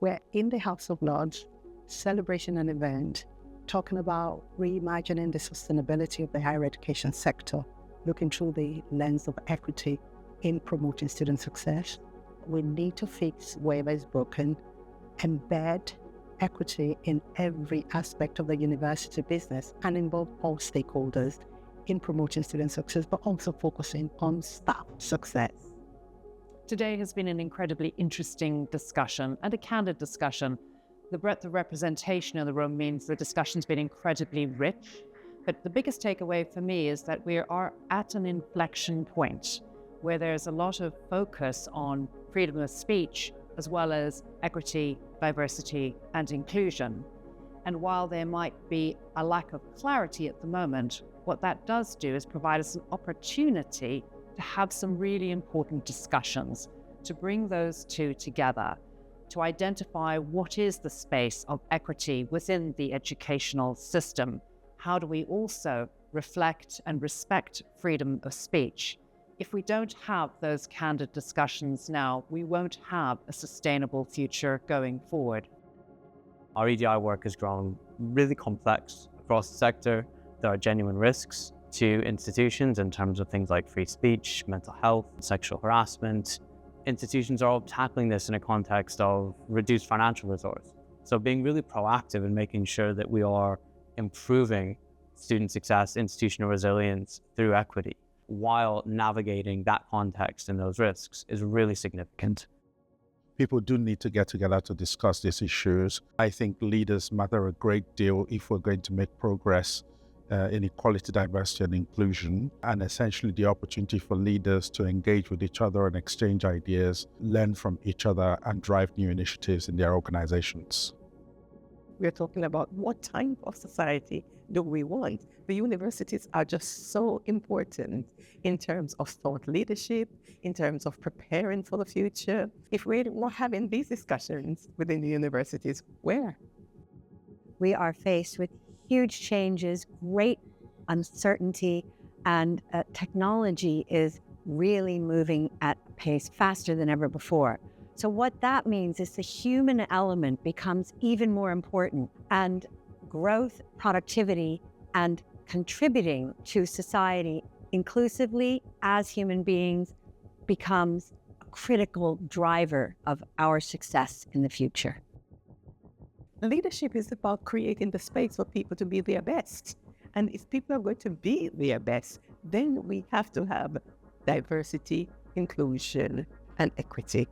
We're in the House of Lords, celebrating an event, talking about reimagining the sustainability of the higher education sector, looking through the lens of equity in promoting student success. We need to fix wherever it's broken, embed equity in every aspect of the university business, and involve all stakeholders in promoting student success, but also focusing on staff success. Today has been an incredibly interesting discussion and a candid discussion. The breadth of representation in the room means the discussion's been incredibly rich. But the biggest takeaway for me is that we are at an inflection point where there's a lot of focus on freedom of speech, as well as equity, diversity, and inclusion. And while there might be a lack of clarity at the moment, what that does do is provide us an opportunity to have some really important discussions, to bring those two together, to identify what is the space of equity within the educational system. How do we also reflect and respect freedom of speech? If we don't have those candid discussions now, we won't have a sustainable future going forward. Our EDI work has grown really complex across the sector. There are genuine risks to institutions in terms of things like free speech, mental health, sexual harassment. Institutions are all tackling this in a context of reduced financial resource. So being really proactive in making sure that we are improving student success, institutional resilience through equity, while navigating that context and those risks is really significant. People do need to get together to discuss these issues. I think leaders matter a great deal if we're going to make progress in equality, diversity, and inclusion, and essentially the opportunity for leaders to engage with each other and exchange ideas, learn from each other, and drive new initiatives in their organizations. We're talking about what type of society do we want. The universities are just so important in terms of thought leadership, in terms of preparing for the future. If we're not having these discussions within the universities, where? We are faced with huge changes, great uncertainty, and technology is really moving at a pace faster than ever before. So what that means is the human element becomes even more important, and growth, productivity, and contributing to society inclusively as human beings becomes a critical driver of our success in the future. Leadership is about creating the space for people to be their best. And if people are going to be their best, then we have to have diversity, inclusion, and equity.